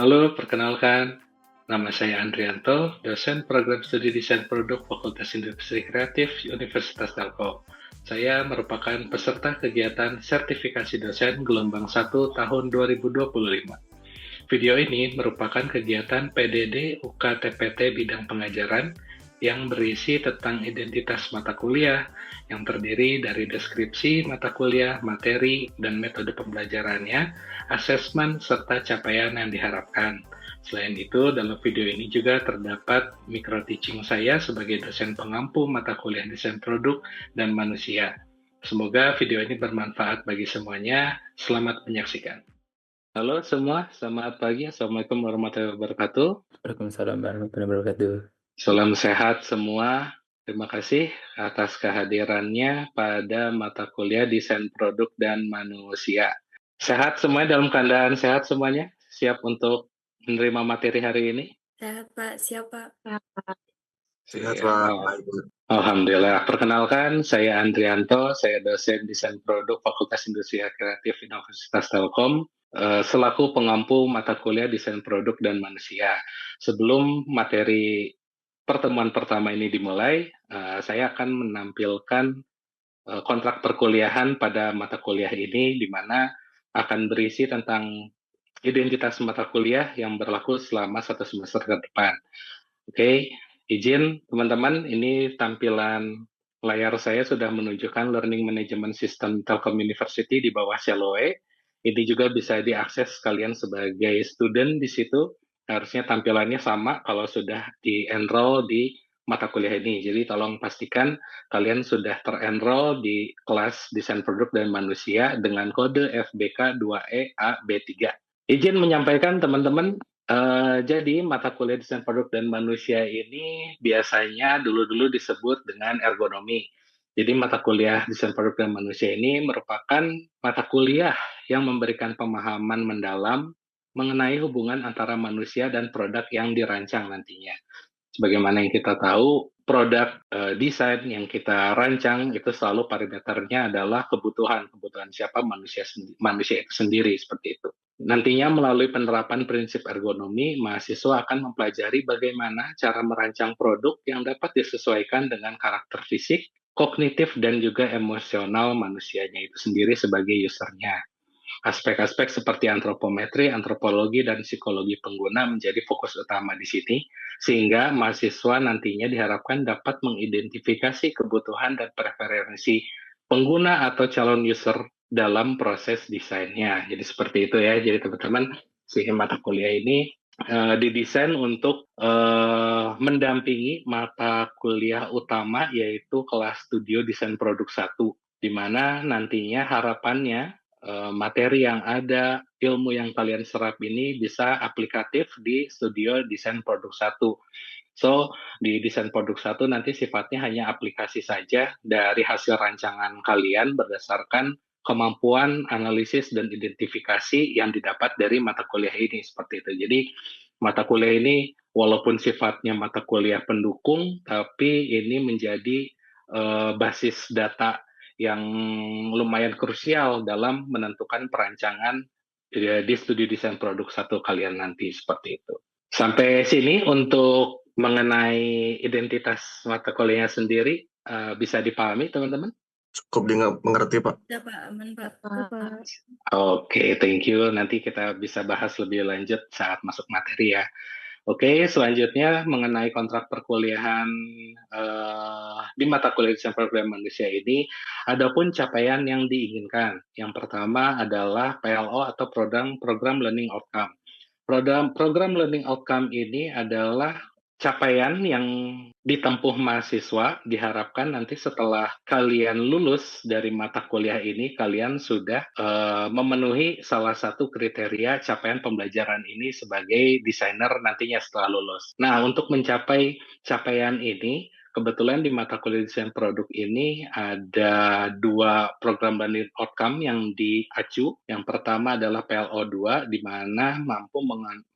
Halo, perkenalkan. Nama saya Andrianto, dosen program studi desain produk Fakultas Industri Kreatif Universitas Telkom. Saya merupakan peserta kegiatan sertifikasi dosen gelombang 1 tahun 2025. Video ini merupakan kegiatan PDD UKTPT bidang pengajaran yang berisi tentang identitas mata kuliah, yang terdiri dari deskripsi mata kuliah, materi, dan metode pembelajarannya, asesmen, serta capaian yang diharapkan. Selain itu, dalam video ini juga terdapat micro teaching saya sebagai dosen pengampu mata kuliah desain produk dan manusia. Semoga video ini bermanfaat bagi semuanya. Selamat menyaksikan. Halo semua, selamat pagi. Assalamualaikum warahmatullahi wabarakatuh. Waalaikumsalam warahmatullahi wabarakatuh. Salam sehat semua. Terima kasih atas kehadirannya pada mata kuliah Desain Produk dan Manusia. Sehat semuanya, dalam keadaan sehat semuanya? Siap untuk menerima materi hari ini? Sehat Pak, siap Pak. Sehat Siap. Pak. Alhamdulillah. Perkenalkan, saya Andrianto, saya dosen Desain Produk Fakultas Industri Kreatif Universitas Telkom, selaku pengampu mata kuliah Desain Produk dan Manusia. Sebelum materi pertemuan pertama ini dimulai, saya akan menampilkan kontrak perkuliahan pada mata kuliah ini, di mana akan berisi tentang identitas mata kuliah yang berlaku selama 1 semester ke depan. Oke, izin teman-teman, ini tampilan layar saya sudah menunjukkan Learning Management System Telkom University di bawah Shalloway. Ini juga bisa diakses kalian sebagai student di situ. Harusnya tampilannya sama kalau sudah di-enroll di mata kuliah ini. Jadi tolong pastikan kalian sudah ter-enroll di kelas Desain Produk dan Manusia dengan kode FBK 2EAB3. Izin menyampaikan teman-teman, jadi mata kuliah desain produk dan manusia ini biasanya dulu-dulu disebut dengan ergonomi. Jadi mata kuliah desain produk dan manusia ini merupakan mata kuliah yang memberikan pemahaman mendalam mengenai hubungan antara manusia dan produk yang dirancang nantinya. Sebagaimana yang kita tahu, produk desain yang kita rancang itu selalu parameternya adalah kebutuhan siapa manusia itu sendiri, seperti itu. Nantinya melalui penerapan prinsip ergonomi, mahasiswa akan mempelajari bagaimana cara merancang produk yang dapat disesuaikan dengan karakter fisik, kognitif, dan juga emosional manusianya itu sendiri sebagai usernya. Aspek-aspek seperti antropometri, antropologi, dan psikologi pengguna menjadi fokus utama di sini, sehingga mahasiswa nantinya diharapkan dapat mengidentifikasi kebutuhan dan preferensi pengguna atau calon user dalam proses desainnya. Jadi seperti itu ya. Jadi teman-teman, si mata kuliah ini didesain untuk mendampingi mata kuliah utama, yaitu kelas studio desain produk 1, di mana nantinya harapannya materi yang ada, ilmu yang kalian serap ini bisa aplikatif di studio desain produk 1. So, di desain produk 1 nanti sifatnya hanya aplikasi saja dari hasil rancangan kalian berdasarkan kemampuan analisis dan identifikasi yang didapat dari mata kuliah ini, seperti itu. Jadi, mata kuliah ini walaupun sifatnya mata kuliah pendukung, tapi ini menjadi basis data yang lumayan krusial dalam menentukan perancangan di studi desain produk 1 kalian nanti, seperti itu. Sampai sini untuk mengenai identitas mata kuliahnya sendiri, bisa dipahami teman-teman? Cukup mengerti Pak. Ya Pak, aman Pak. Oke, thank you. Nanti kita bisa bahas lebih lanjut saat masuk materi ya. Oke, selanjutnya mengenai kontrak perkuliahan di mata kuliah desain program manusia ini, adapun capaian yang diinginkan. Yang pertama adalah PLO atau program learning outcome. Program learning outcome ini adalah capaian yang ditempuh mahasiswa. Diharapkan nanti setelah kalian lulus dari mata kuliah ini, kalian sudah memenuhi salah satu kriteria capaian pembelajaran ini sebagai desainer nantinya setelah lulus. Nah, untuk mencapai capaian ini, kebetulan di mata kuliah desain produk ini ada 2 program learning outcome yang diacu. Yang pertama adalah PLO2, di mana mampu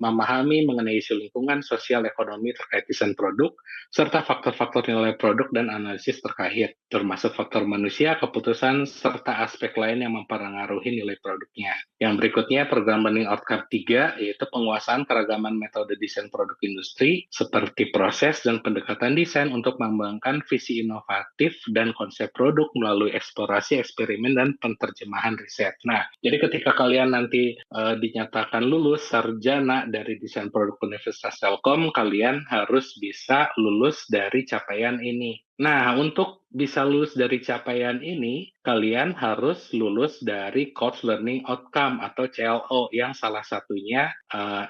memahami mengenai isu lingkungan, sosial, ekonomi terkait desain produk, serta faktor-faktor nilai produk dan analisis terkait, termasuk faktor manusia, keputusan, serta aspek lain yang mempengaruhi nilai produknya. Yang berikutnya program learning outcome 3, yaitu penguasaan keragaman metode desain produk industri, seperti proses dan pendekatan desain untuk mengembangkan visi inovatif dan konsep produk melalui eksplorasi, eksperimen, dan penerjemahan riset. Nah, jadi ketika kalian nanti dinyatakan lulus sarjana dari desain produk Universitas Telkom, kalian harus bisa lulus dari capaian ini. Nah, untuk bisa lulus dari capaian ini, kalian harus lulus dari Course Learning Outcome atau CLO yang salah satunya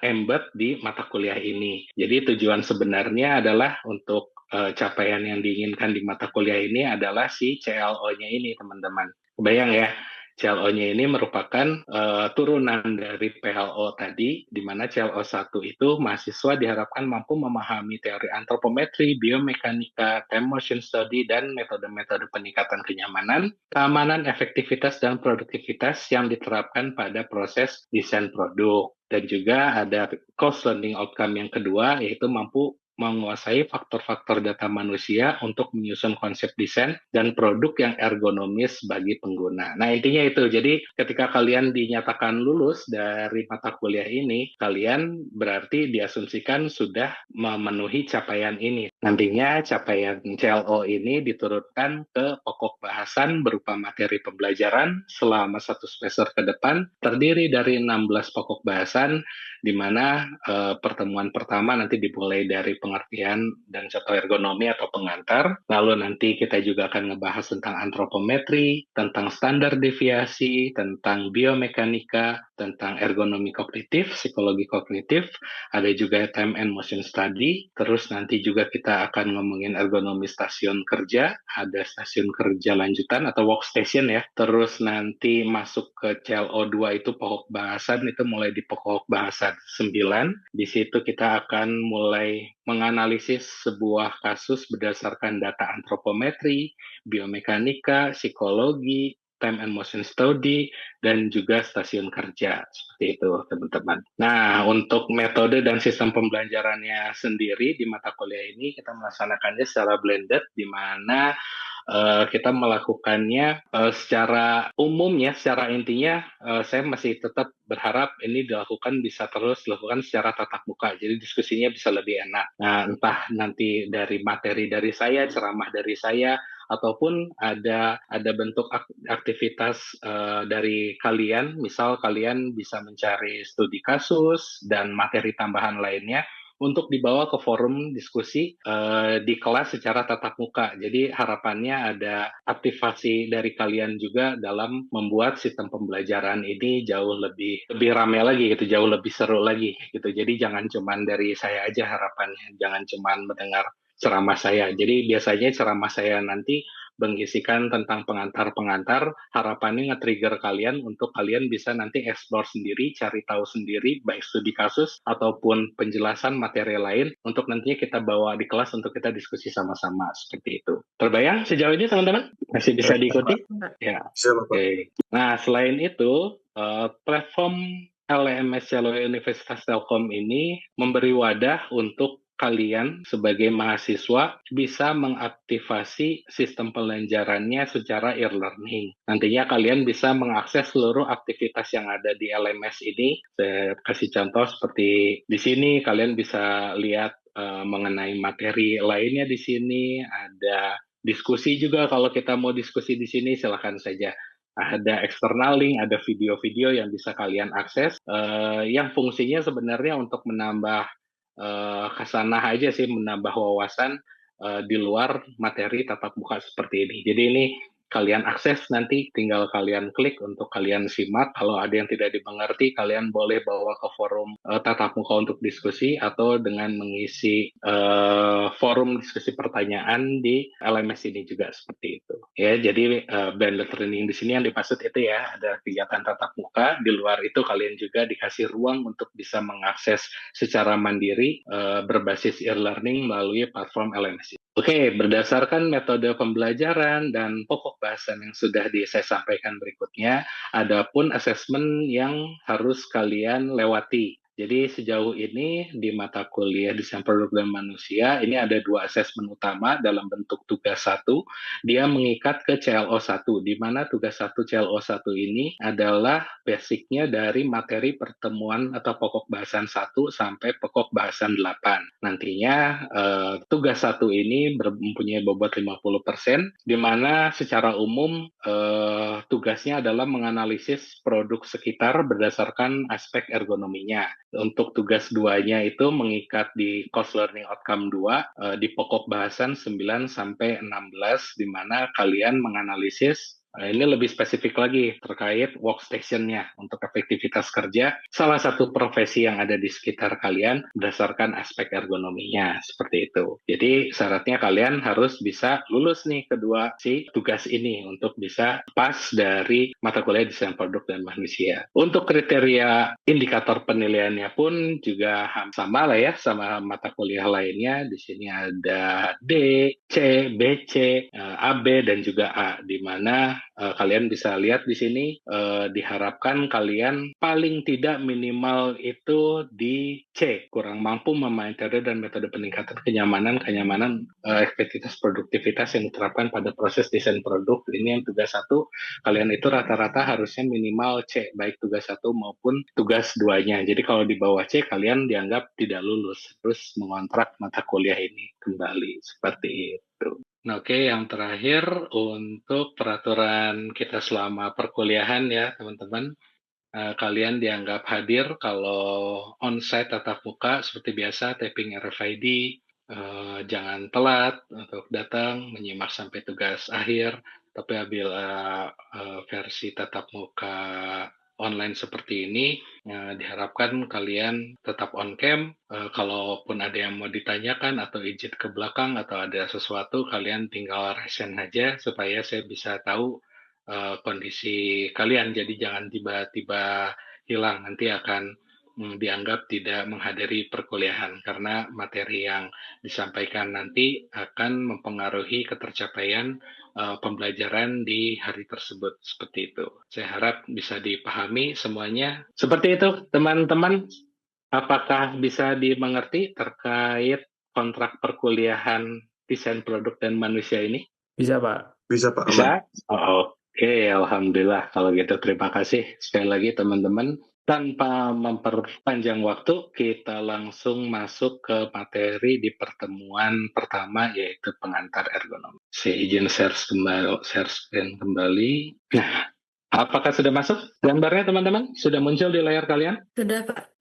embed di mata kuliah ini. Jadi tujuan sebenarnya adalah untuk capaian yang diinginkan di mata kuliah ini adalah si CLO-nya ini, teman-teman. Kebayang ya? CLO-nya ini merupakan turunan dari PLO tadi, di mana CLO 1 itu mahasiswa diharapkan mampu memahami teori antropometri, biomekanika, time motion study, dan metode-metode peningkatan kenyamanan, keamanan, efektivitas, dan produktivitas yang diterapkan pada proses desain produk. Dan juga ada course learning outcome yang kedua, yaitu mampu menguasai faktor-faktor data manusia untuk menyusun konsep desain dan produk yang ergonomis bagi pengguna. Nah, intinya itu. Jadi, ketika kalian dinyatakan lulus dari mata kuliah ini, kalian berarti diasumsikan sudah memenuhi capaian ini. Nantinya capaian CLO ini diturunkan ke pokok bahasan berupa materi pembelajaran selama 1 semester ke depan, terdiri dari 16 pokok bahasan, di mana pertemuan pertama nanti dimulai dari pengertian dan contoh ergonomi atau pengantar. Lalu nanti kita juga akan ngebahas tentang antropometri, tentang standar deviasi, tentang biomekanika, tentang ergonomi kognitif, psikologi kognitif, ada juga time and motion study. Terus nanti juga kita akan ngomongin ergonomi stasiun kerja, ada stasiun kerja lanjutan atau workstation ya. Terus nanti masuk ke CLO2 itu pokok bahasan, itu mulai di pokok bahasan 9. Di situ kita akan mulai menganalisis sebuah kasus berdasarkan data antropometri, biomekanika, psikologi, time and motion study, dan juga stasiun kerja. Seperti itu, teman-teman. Nah, untuk metode dan sistem pembelajarannya sendiri di mata kuliah ini, kita melaksanakannya secara blended, di mana kita melakukannya secara umum ya, secara intinya saya masih tetap berharap ini bisa terus dilakukan secara tatap muka, jadi diskusinya bisa lebih enak. Nah, entah nanti dari materi dari saya, ceramah dari saya, ataupun ada bentuk aktivitas dari kalian, misal kalian bisa mencari studi kasus dan materi tambahan lainnya untuk dibawa ke forum diskusi di kelas secara tatap muka. Jadi harapannya ada aktivasi dari kalian juga dalam membuat sistem pembelajaran ini jauh lebih ramai lagi gitu, jauh lebih seru lagi gitu. Jadi jangan cuman dari saya aja harapannya, jangan cuman mendengar ceramah saya. Jadi biasanya ceramah saya nanti mengisikan tentang pengantar-pengantar, harapannya nge-trigger kalian untuk kalian bisa nanti explore sendiri, cari tahu sendiri, baik studi kasus ataupun penjelasan materi lain, untuk nantinya kita bawa di kelas untuk kita diskusi sama-sama, seperti itu. Terbayang sejauh ini teman-teman? Masih bisa diikuti? Ya. Oke. Nah, selain itu, platform LMS Jalur Universitas Telkom ini memberi wadah untuk kalian sebagai mahasiswa bisa mengaktifasi sistem pembelajarannya secara e-learning. Nantinya kalian bisa mengakses seluruh aktivitas yang ada di LMS ini. Saya kasih contoh seperti di sini, kalian bisa lihat mengenai materi lainnya di sini, ada diskusi juga. Kalau kita mau diskusi di sini, silakan saja. Ada external link, ada video-video yang bisa kalian akses, yang fungsinya sebenarnya untuk menambah khasanah aja sih, menambah wawasan di luar materi tatap muka seperti ini. Jadi ini kalian akses, nanti tinggal kalian klik untuk kalian simak. Kalau ada yang tidak dimengerti, kalian boleh bawa ke forum tatap muka untuk diskusi, atau dengan mengisi forum diskusi pertanyaan di LMS ini juga, seperti itu. Ya, jadi blended learning di sini yang dimaksud itu ya, ada kegiatan tatap muka. Di luar itu kalian juga dikasih ruang untuk bisa mengakses secara mandiri berbasis e-learning melalui platform LMS. Oke, berdasarkan metode pembelajaran dan pokok bahasan yang sudah saya sampaikan berikutnya, ada pun asesmen yang harus kalian lewati. Jadi sejauh ini di mata kuliah Desain Produk dan Manusia, ini ada 2 asesmen utama dalam bentuk tugas 1. Dia mengikat ke CLO1, di mana tugas 1 CLO1 ini adalah basicnya dari materi pertemuan atau pokok bahasan 1 sampai pokok bahasan 8. Nantinya tugas 1 ini mempunyai bobot 50%, di mana secara umum tugasnya adalah menganalisis produk sekitar berdasarkan aspek ergonominya. Untuk tugas 2-nya itu mengikat di course learning outcome 2 di pokok bahasan 9 sampai 16, di mana kalian menganalisis ini lebih spesifik lagi terkait workstation-nya untuk efektivitas kerja salah satu profesi yang ada di sekitar kalian berdasarkan aspek ergonominya, seperti itu. Jadi syaratnya kalian harus bisa lulus nih kedua si tugas ini untuk bisa pas dari mata kuliah Desain Produk dan Manusia. Untuk kriteria indikator penilaiannya pun juga sama lah ya sama mata kuliah lainnya. Di sini ada D, C, BC, AB dan juga A, di mana kalian bisa lihat di sini diharapkan kalian paling tidak minimal itu di C, kurang mampu memaintain dan metode peningkatan kenyamanan efektivitas produktivitas yang diterapkan pada proses desain produk. Ini yang tugas 1, kalian itu rata-rata harusnya minimal C, baik tugas 1 maupun tugas 2-nya. Jadi kalau di bawah C, kalian dianggap tidak lulus, terus mengontrak mata kuliah ini kembali, seperti itu. Nah, oke, yang terakhir untuk peraturan kita selama perkuliahan ya, teman-teman. Kalian dianggap hadir kalau on-site tatap muka seperti biasa, tapping RFID, jangan telat untuk datang, menyimak sampai tugas akhir. Tapi apabila versi tatap muka online seperti ini, diharapkan kalian tetap on cam. Kalaupun ada yang mau ditanyakan atau izin ke belakang atau ada sesuatu, kalian tinggal resen aja supaya saya bisa tahu kondisi kalian. Jadi jangan tiba-tiba hilang, nanti akan dianggap tidak menghadiri perkuliahan karena materi yang disampaikan nanti akan mempengaruhi ketercapaian pembelajaran di hari tersebut, seperti itu. Saya harap bisa dipahami semuanya. Seperti itu, teman-teman. Apakah bisa dimengerti terkait kontrak perkuliahan Desain Produk dan Manusia ini? Bisa, Pak. Bisa Pak, aman. Bisa? Oke, alhamdulillah. Kalau gitu terima kasih sekali lagi teman-teman. Tanpa memperpanjang waktu, kita langsung masuk ke materi di pertemuan pertama, yaitu pengantar ergonomi. Saya izin share screen kembali. Nah, apakah sudah masuk gambarnya teman-teman? Sudah muncul di layar kalian? Sudah, Pak.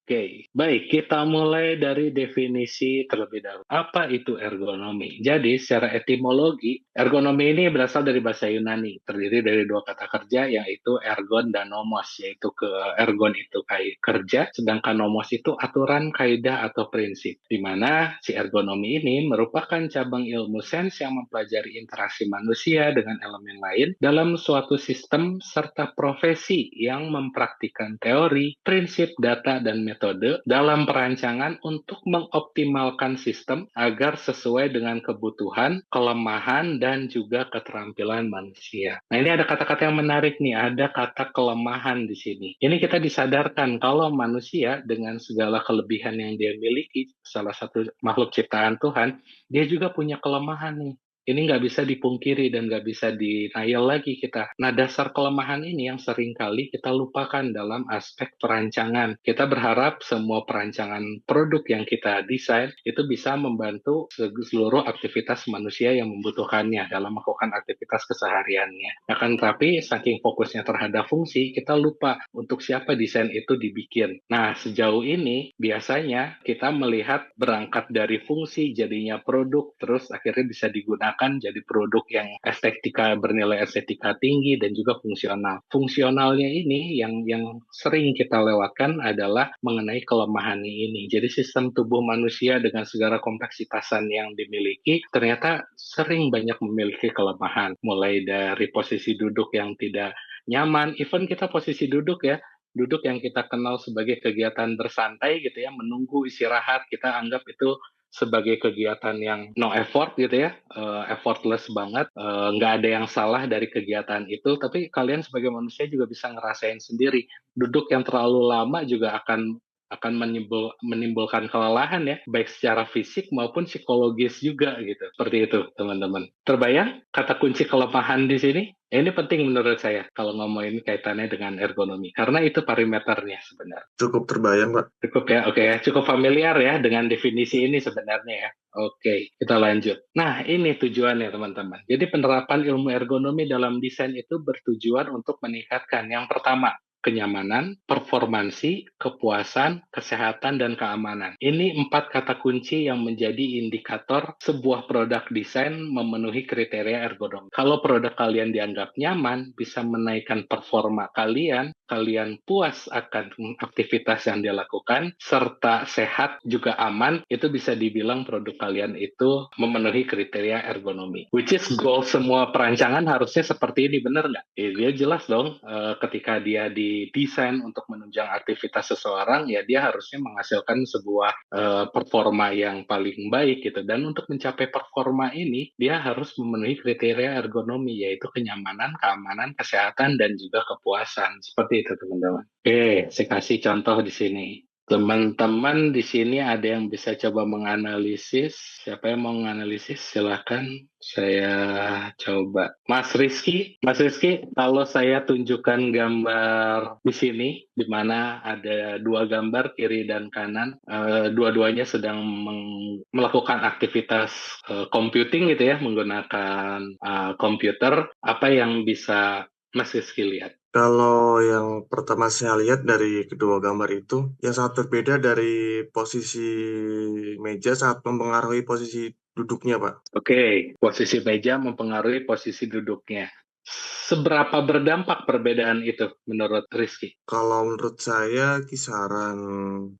Oke, baik, kita mulai dari definisi terlebih dahulu. Apa itu ergonomi? Jadi, secara etimologi, ergonomi ini berasal dari bahasa Yunani, terdiri dari 2 kata kerja, yaitu ergon dan nomos, yaitu ergon itu kerja, sedangkan nomos itu aturan, kaidah, atau prinsip, di mana si ergonomi ini merupakan cabang ilmu sains yang mempelajari interaksi manusia dengan elemen lain dalam suatu sistem serta profesi yang mempraktikkan teori, prinsip, data, dan metode dalam perancangan untuk mengoptimalkan sistem agar sesuai dengan kebutuhan, kelemahan, dan juga keterampilan manusia. Nah, ini ada kata-kata yang menarik nih, ada kata kelemahan di sini. Ini kita disadarkan kalau manusia dengan segala kelebihan yang dia miliki, salah satu makhluk ciptaan Tuhan, dia juga punya kelemahan nih. Ini nggak bisa dipungkiri dan nggak bisa denial lagi kita. Nah, dasar kelemahan ini yang seringkali kita lupakan dalam aspek perancangan. Kita berharap semua perancangan produk yang kita desain itu bisa membantu seluruh aktivitas manusia yang membutuhkannya dalam melakukan aktivitas kesehariannya. Akan tetapi, saking fokusnya terhadap fungsi, kita lupa untuk siapa desain itu dibikin. Nah, sejauh ini biasanya kita melihat berangkat dari fungsi jadinya produk, terus akhirnya bisa digunakan gunakan jadi produk yang bernilai estetika tinggi dan juga fungsional. Fungsionalnya ini yang sering kita lewatkan adalah mengenai kelemahan ini. Jadi sistem tubuh manusia dengan segala kompleksitasan yang dimiliki ternyata sering banyak memiliki kelemahan. Mulai dari posisi duduk yang tidak nyaman, even kita posisi duduk ya, duduk yang kita kenal sebagai kegiatan bersantai gitu ya, menunggu istirahat, kita anggap itu sebagai kegiatan yang no effort gitu ya, effortless banget, nggak ada yang salah dari kegiatan itu, tapi kalian sebagai manusia juga bisa ngerasain sendiri, duduk yang terlalu lama juga akan menimbulkan kelelahan ya, baik secara fisik maupun psikologis juga gitu. Seperti itu, teman-teman. Terbayang kata kunci kelemahan di sini? Ini penting menurut saya kalau ngomongin kaitannya dengan ergonomi, karena itu parameternya sebenarnya. Cukup terbayang, Pak. Cukup ya, oke ya. Cukup familiar ya dengan definisi ini sebenarnya ya. Oke, kita lanjut. Nah, ini tujuannya teman-teman. Jadi penerapan ilmu ergonomi dalam desain itu bertujuan untuk meningkatkan yang pertama, kenyamanan, performansi, kepuasan, kesehatan, dan keamanan. Ini 4 kata kunci yang menjadi indikator sebuah produk desain memenuhi kriteria ergonomi. Kalau produk kalian dianggap nyaman, bisa menaikkan performa kalian puas akan aktivitas yang dilakukan, serta sehat juga aman, itu bisa dibilang produk kalian itu memenuhi kriteria ergonomi. Which is goal semua perancangan harusnya seperti ini, benar nggak? Dia jelas dong, ketika dia didesain untuk menunjang aktivitas seseorang, ya dia harusnya menghasilkan sebuah performa yang paling baik gitu. Dan untuk mencapai performa ini, dia harus memenuhi kriteria ergonomi, yaitu kenyamanan, keamanan, kesehatan, dan juga kepuasan. Seperti itu, teman-teman. Oke, saya kasih contoh di sini. Teman-teman di sini ada yang bisa coba menganalisis. Siapa yang mau menganalisis? Silahkan. Saya coba. Mas Rizky, kalau saya tunjukkan gambar di sini, di mana ada 2 gambar kiri dan kanan, dua-duanya sedang melakukan aktivitas computing gitu ya, menggunakan komputer. Apa yang bisa Mas Rizky lihat? Kalau yang pertama saya lihat dari kedua gambar itu, yang sangat berbeda dari posisi meja sangat mempengaruhi posisi duduknya, Pak. Oke, posisi meja mempengaruhi posisi duduknya. Seberapa berdampak perbedaan itu menurut Rizky? Kalau menurut saya kisaran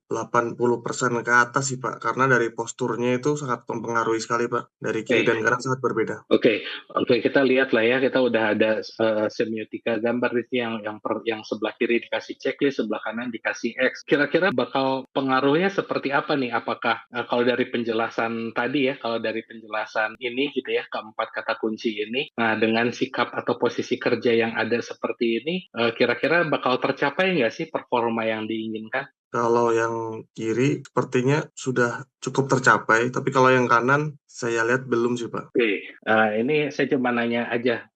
80% ke atas sih, Pak. Karena dari posturnya itu sangat mempengaruhi sekali, Pak. Dari kiri dan kanan sangat berbeda. Oke, kita lihat lah ya. Kita udah ada semiotika gambar di sini yang sebelah kiri dikasih checklist, sebelah kanan dikasih X. Kira-kira bakal pengaruhnya seperti apa nih? Apakah kalau dari penjelasan tadi ya, kalau dari penjelasan ini gitu ya, keempat kata kunci ini, nah dengan sikap atau posisi kerja yang ada seperti ini, kira-kira bakal tercapai nggak sih performa yang diinginkan? Kalau yang kiri sepertinya sudah cukup tercapai, tapi kalau yang kanan saya lihat belum sih, Pak. Oke, ini saya cuma nanya aja,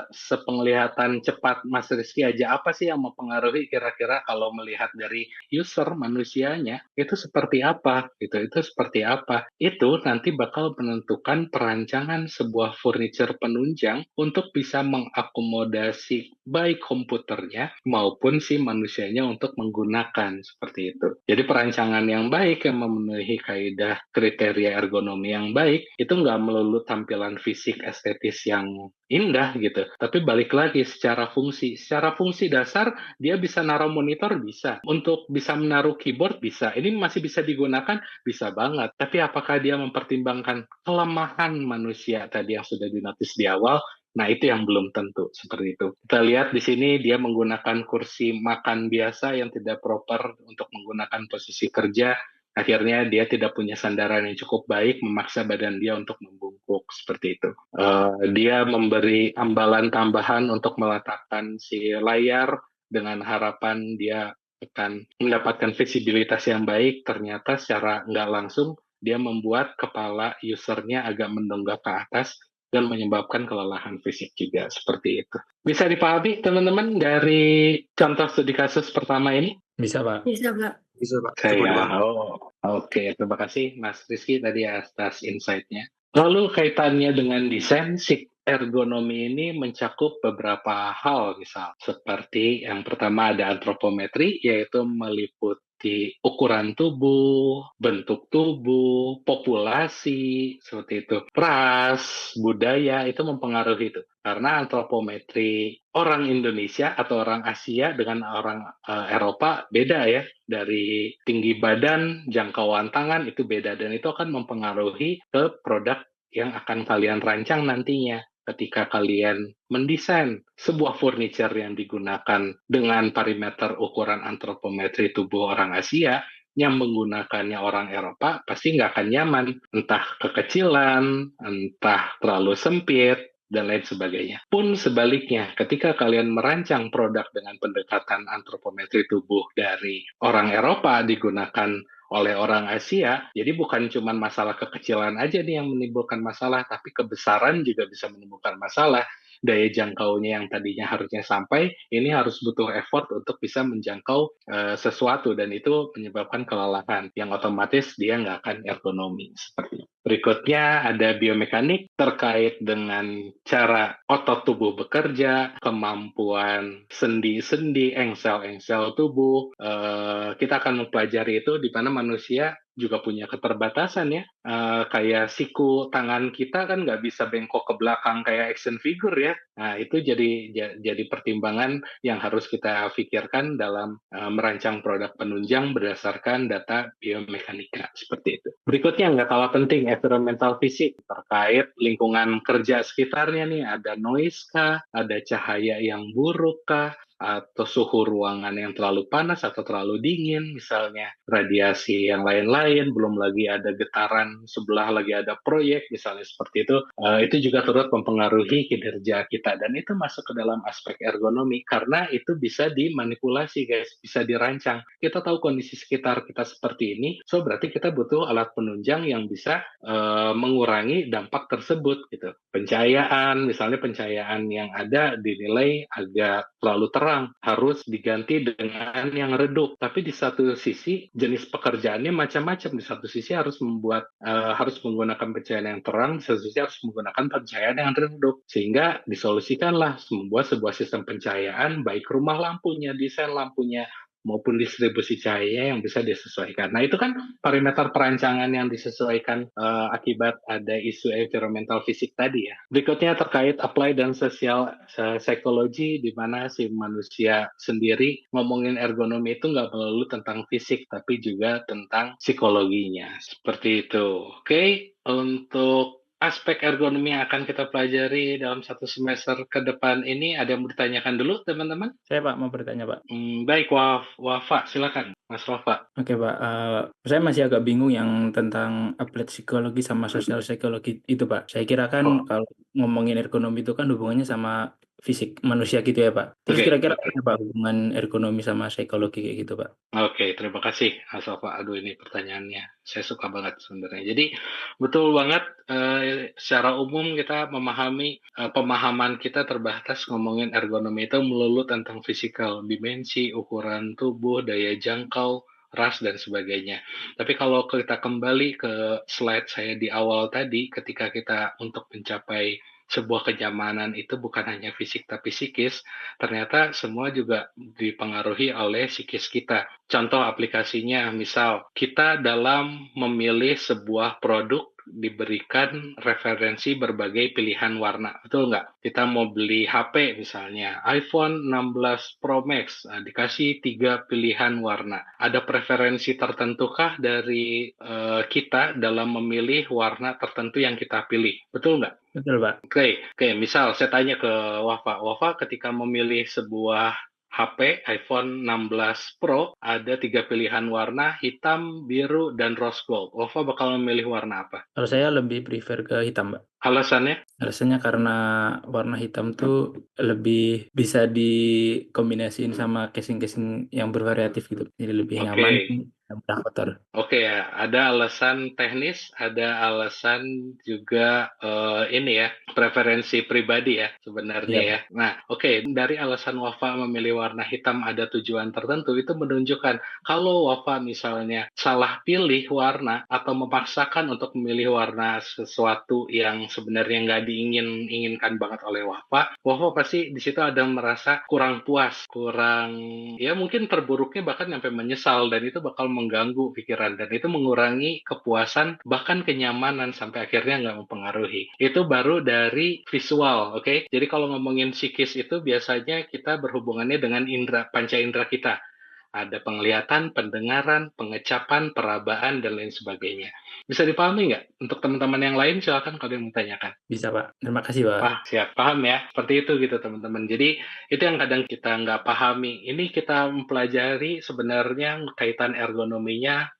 sepenglihatan cepat Mas Rizky aja, apa sih yang mempengaruhi kira-kira kalau melihat dari user manusianya, itu seperti apa, gitu, itu seperti apa. Itu nanti bakal menentukan perancangan sebuah furniture penunjang untuk bisa mengakomodasi baik komputernya maupun si manusianya untuk menggunakan, seperti itu. Jadi perancangan yang baik yang memenuhi kaidah kriteria ergonomi yang baik, itu nggak melulu tampilan fisik estetis yang indah gitu, tapi balik lagi secara fungsi dasar dia bisa naruh monitor, bisa, untuk bisa menaruh keyboard bisa, ini masih bisa digunakan, bisa banget, tapi apakah dia mempertimbangkan kelemahan manusia tadi yang sudah dinotis di awal? Nah, itu yang belum tentu seperti itu. Kita lihat di sini dia menggunakan kursi makan biasa yang tidak proper untuk menggunakan posisi kerja. Akhirnya dia tidak punya sandaran yang cukup baik, memaksa badan dia untuk membungkuk seperti itu. Dia memberi ambalan tambahan untuk meletakkan si layar dengan harapan dia akan mendapatkan visibilitas yang baik. Ternyata secara nggak langsung dia membuat kepala usernya agak mendonggak ke atas dan menyebabkan kelelahan fisik juga, seperti itu. Bisa dipahami teman-teman dari contoh studi kasus pertama ini? Bisa, Pak. Bisa, Pak. Bisa, Pak. Cukup dipahami. Oke, terima kasih Mas Rizky tadi atas insight-nya. Lalu kaitannya dengan desain, ergonomi ini mencakup beberapa hal, misal seperti yang pertama ada antropometri, yaitu meliputi seperti ukuran tubuh, bentuk tubuh, populasi, seperti itu. Ras, budaya, itu mempengaruhi itu. Karena antropometri orang Indonesia atau orang Asia dengan orang Eropa beda ya. Dari tinggi badan, jangkauan tangan itu beda. Dan itu akan mempengaruhi ke produk yang akan kalian rancang nantinya. Ketika kalian mendesain sebuah furniture yang digunakan dengan parameter ukuran antropometri tubuh orang Asia, yang menggunakannya orang Eropa pasti nggak akan nyaman. Entah kekecilan, entah terlalu sempit, dan lain sebagainya. Pun sebaliknya, ketika kalian merancang produk dengan pendekatan antropometri tubuh dari orang Eropa digunakan oleh orang Asia, jadi bukan cuma masalah kekecilan aja nih yang menimbulkan masalah, tapi kebesaran juga bisa menimbulkan masalah. Daya jangkaunya yang tadinya harusnya sampai, ini harus butuh effort untuk bisa menjangkau sesuatu, dan itu menyebabkan kelelahan, yang otomatis dia nggak akan ergonomi. Seperti itu. Berikutnya ada biomekanik terkait dengan cara otot tubuh bekerja, kemampuan sendi-sendi, engsel-engsel tubuh. Kita akan mempelajari itu di mana manusia juga punya keterbatasan ya. Kayak siku tangan kita kan nggak bisa bengkok ke belakang kayak action figure ya. Nah, itu jadi pertimbangan yang harus kita pikirkan dalam merancang produk penunjang berdasarkan data biomekanika seperti itu. Berikutnya nggak kalah penting, environmental fisik terkait lingkungan kerja sekitarnya nih. Ada noise kah, ada cahaya yang buruk kah, atau suhu ruangan yang terlalu panas atau terlalu dingin, misalnya radiasi yang lain-lain, belum lagi ada getaran sebelah lagi ada proyek, misalnya seperti itu juga turut mempengaruhi kinerja kita, dan itu masuk ke dalam aspek ergonomi, karena itu bisa dimanipulasi guys, bisa dirancang. Kita tahu kondisi sekitar kita seperti ini, so berarti kita butuh alat penunjang yang bisa mengurangi dampak tersebut gitu. Pencahayaan, misalnya pencahayaan yang ada dinilai agak terlalu terang, harus diganti dengan yang redup. Tapi di satu sisi jenis pekerjaannya macam-macam. Di satu sisi harus menggunakan pencahayaan yang terang, di satu sisi harus menggunakan pencahayaan yang redup. Sehingga disolusikanlah membuat sebuah sistem pencahayaan, baik rumah lampunya, desain lampunya, maupun distribusi cahaya yang bisa disesuaikan. Nah, itu kan parameter perancangan yang disesuaikan akibat ada isu environmental fisik tadi ya. Berikutnya terkait apply dan sosial psikologi, di mana si manusia sendiri ngomongin ergonomi itu nggak melulu tentang fisik, tapi juga tentang psikologinya. Seperti itu. Oke, untuk aspek ergonomi yang akan kita pelajari dalam satu semester ke depan ini, ada yang mau ditanyakan dulu teman-teman? Saya Pak mau bertanya Pak. Baik, Wafa, silakan Mas Wafa. Oke Pak, saya masih agak bingung yang tentang applied psikologi sama sosial psikologi itu Pak. Saya kira kan kalau ngomongin ergonomi itu kan hubungannya sama fisik manusia gitu ya Pak. Terus kira-kira apa Pak hubungan ergonomi sama psikologi kayak gitu Pak? Oke, terima kasih Mas Wafa. Aduh, ini pertanyaannya saya suka banget sebenarnya. Jadi betul banget, secara umum kita memahami pemahaman kita terbatas ngomongin ergonomi itu melulu tentang fisikal, dimensi, ukuran tubuh, daya jangkau, ras, dan sebagainya. Tapi kalau kita kembali ke slide saya di awal tadi, ketika kita untuk mencapai sebuah kenyamanan itu bukan hanya fisik tapi psikis, ternyata semua juga dipengaruhi oleh psikis kita. Contoh aplikasinya, misal kita dalam memilih sebuah produk diberikan referensi berbagai pilihan warna, betul nggak? Kita mau beli HP misalnya, iPhone 16 Pro Max, dikasih 3 pilihan warna. Ada preferensi tertentukah dari kita dalam memilih warna tertentu yang kita pilih, betul nggak? Betul Pak. Oke, misal saya tanya ke Wafa ketika memilih sebuah HP iPhone 16 Pro, ada 3 pilihan warna, hitam, biru, dan rose gold. Wafa bakal memilih warna apa? Kalau saya lebih prefer ke hitam Pak. Alasannya? Alasannya karena warna hitam tuh lebih bisa dikombinasiin sama casing-casing yang bervariatif gitu. Jadi lebih nyaman mudah kotor. Oke ya, ada alasan teknis, ada alasan juga ini ya, preferensi pribadi ya sebenarnya Iya, ya. Pak. Nah, oke, dari alasan Wafa memilih warna hitam ada tujuan tertentu itu menunjukkan kalau Wafa misalnya salah pilih warna atau memaksakan untuk memilih warna sesuatu yang sebenarnya nggak diinginkan banget oleh Wafa, Wafa pasti di situ ada merasa kurang puas, kurang ya mungkin terburuknya bahkan sampai menyesal dan itu bakal mengganggu pikiran dan itu mengurangi kepuasan bahkan kenyamanan sampai akhirnya nggak mempengaruhi. Itu baru dari visual, oke? Jadi kalau ngomongin psikis itu biasanya kita berhubungannya dengan indera, panca indera kita. Ada penglihatan, pendengaran, pengecapan, perabaan, dan lain sebagainya. Bisa dipahami nggak? Untuk teman-teman yang lain, silakan kalau yang mau tanyakan. Bisa, Pak. Terima kasih, Pak. Siap. Paham ya? Seperti itu gitu, teman-teman. Jadi, itu yang kadang kita nggak pahami. Ini kita mempelajari sebenarnya kaitan ergonominya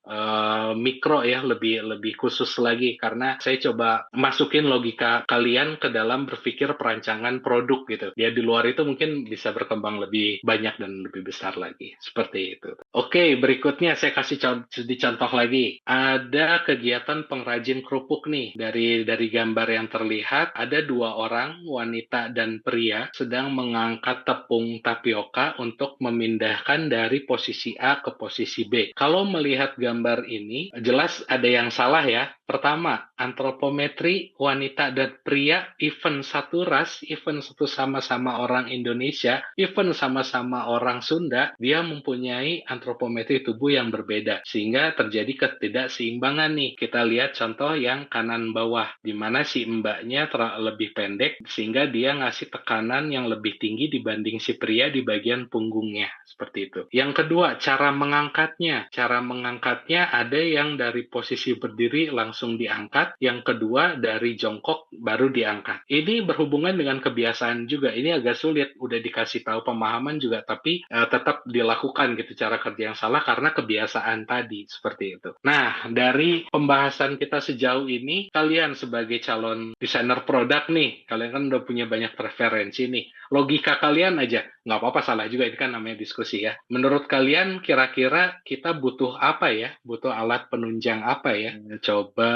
mikro ya, lebih khusus lagi. Karena saya coba masukin logika kalian ke dalam berpikir perancangan produk gitu. Dia di luar itu mungkin bisa berkembang lebih banyak dan lebih besar lagi. Seperti itu. Oke, berikutnya saya kasih contoh lagi. Ada kegiatan pengrajin kerupuk nih. Dari gambar yang terlihat, ada 2 orang, wanita dan pria, sedang mengangkat tepung tapioka untuk memindahkan dari posisi A ke posisi B. Kalau melihat gambar ini, jelas ada yang salah ya. Pertama, antropometri wanita dan pria, even satu ras, even satu sama-sama orang Indonesia, even sama-sama orang Sunda, dia mempunyai antropometri tubuh yang berbeda. Sehingga terjadi ketidakseimbangan nih. Kita lihat contoh yang kanan bawah, di mana si mbaknya lebih pendek, sehingga dia ngasih tekanan yang lebih tinggi dibanding si pria di bagian punggungnya. Seperti itu. Yang kedua, cara mengangkatnya. Cara mengangkatnya ada yang dari posisi berdiri langsung diangkat, yang kedua dari jongkok baru diangkat. Ini berhubungan dengan kebiasaan juga. Ini agak sulit, udah dikasih tahu pemahaman juga, tapi tetap dilakukan gitu cara kerja yang salah karena kebiasaan tadi, seperti itu. Nah, dari pembahasan kita sejauh ini, kalian sebagai calon desainer produk nih, kalian kan udah punya banyak preferensi nih. Logika kalian aja, nggak apa-apa salah juga, ini kan namanya diskusi ya. Menurut kalian kira-kira kita butuh apa ya? Butuh alat penunjang apa ya? Coba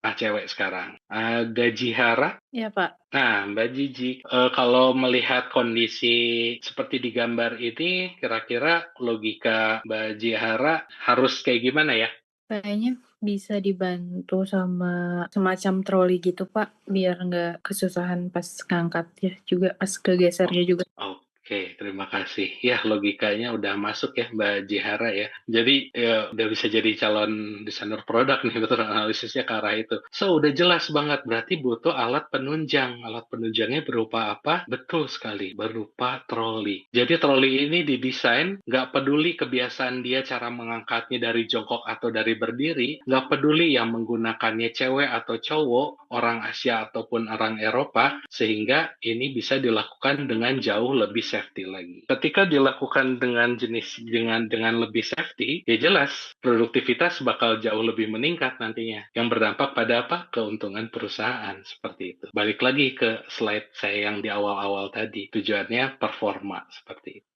cewek sekarang. Ada Jihara. Ya, Pak. Nah, Mbak Jiji, kalau melihat kondisi seperti di gambar ini, kira-kira logika Mbak Jihara harus kayak gimana ya? Kayaknya bisa dibantu sama semacam troli gitu, Pak, biar nggak kesusahan pas ngangkat ya juga, pas kegesernya juga. Oke, terima kasih. Ya, logikanya udah masuk ya Mbak Jihara ya. Jadi, ya, udah bisa jadi calon desainer produk nih, betul analisisnya ke arah itu. So, udah jelas banget, berarti butuh alat penunjang. Alat penunjangnya berupa apa? Betul sekali, berupa troli. Jadi, troli ini didesain, nggak peduli kebiasaan dia cara mengangkatnya dari jongkok atau dari berdiri, nggak peduli yang menggunakannya cewek atau cowok, orang Asia ataupun orang Eropa, sehingga ini bisa dilakukan dengan jauh lebih safety lagi. Ketika dilakukan dengan lebih safety, ya jelas produktivitas bakal jauh lebih meningkat nantinya. Yang berdampak pada apa? Keuntungan perusahaan seperti itu. Balik lagi ke slide saya yang di awal-awal tadi. Tujuannya performa seperti itu.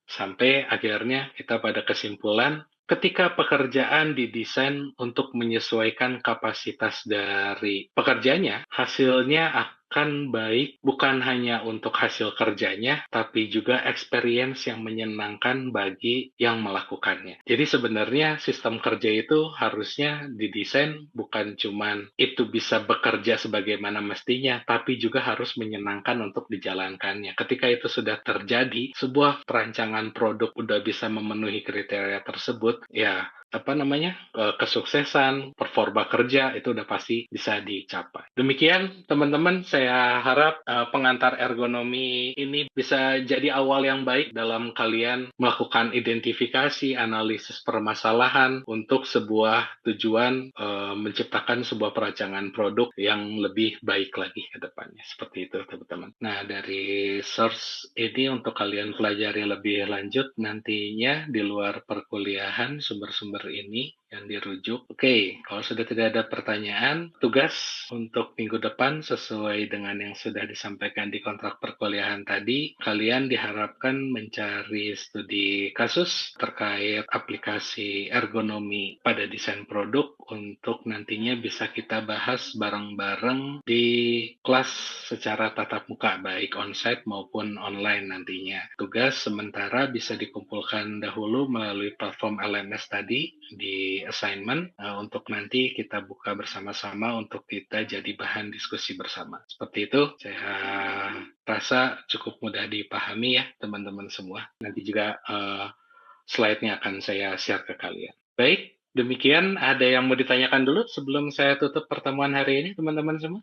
Sampai akhirnya kita pada kesimpulan ketika pekerjaan didesain untuk menyesuaikan kapasitas dari pekerjanya, hasilnya akan baik bukan hanya untuk hasil kerjanya, tapi juga experience yang menyenangkan bagi yang melakukannya. Jadi sebenarnya sistem kerja itu harusnya didesain bukan cuman itu bisa bekerja sebagaimana mestinya, tapi juga harus menyenangkan untuk dijalankannya. Ketika itu sudah terjadi, sebuah perancangan produk udah bisa memenuhi kriteria tersebut, ya kesuksesan, performa kerja itu udah pasti bisa dicapai. Demikian teman-teman, saya harap pengantar ergonomi ini bisa jadi awal yang baik dalam kalian melakukan identifikasi, analisis permasalahan untuk sebuah tujuan menciptakan sebuah perancangan produk yang lebih baik lagi ke depannya. Seperti itu teman-teman. Nah, dari source ini untuk kalian pelajari lebih lanjut nantinya di luar perkuliahan, sumber-sumber sumber ini yang dirujuk. Oke, kalau sudah tidak ada pertanyaan, tugas untuk minggu depan sesuai dengan yang sudah disampaikan di kontrak perkuliahan tadi, kalian diharapkan mencari studi kasus terkait aplikasi ergonomi pada desain produk untuk nantinya bisa kita bahas bareng-bareng di kelas secara tatap muka, baik onsite maupun online nantinya. Tugas sementara bisa dikumpulkan dahulu melalui platform LMS tadi di assignment untuk nanti kita buka bersama-sama untuk kita jadi bahan diskusi bersama. Seperti itu, saya rasa cukup mudah dipahami ya teman-teman semua. Nanti juga slide-nya akan saya share ke kalian. Baik, demikian ada yang mau ditanyakan dulu sebelum saya tutup pertemuan hari ini teman-teman semua?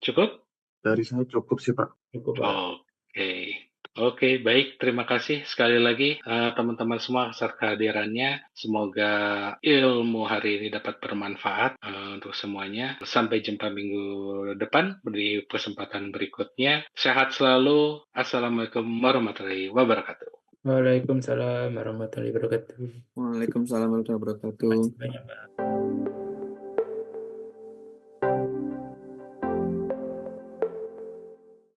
Cukup? Dari saya cukup sih, Pak. Cukup, Pak. Oke, baik. Terima kasih sekali lagi teman-teman semua atas kehadirannya. Semoga ilmu hari ini dapat bermanfaat untuk semuanya. Sampai jumpa minggu depan di kesempatan berikutnya. Sehat selalu. Assalamualaikum warahmatullahi wabarakatuh. Waalaikumsalam warahmatullahi wabarakatuh. Waalaikumsalam warahmatullahi wabarakatuh. Terima kasih banyak, Pak.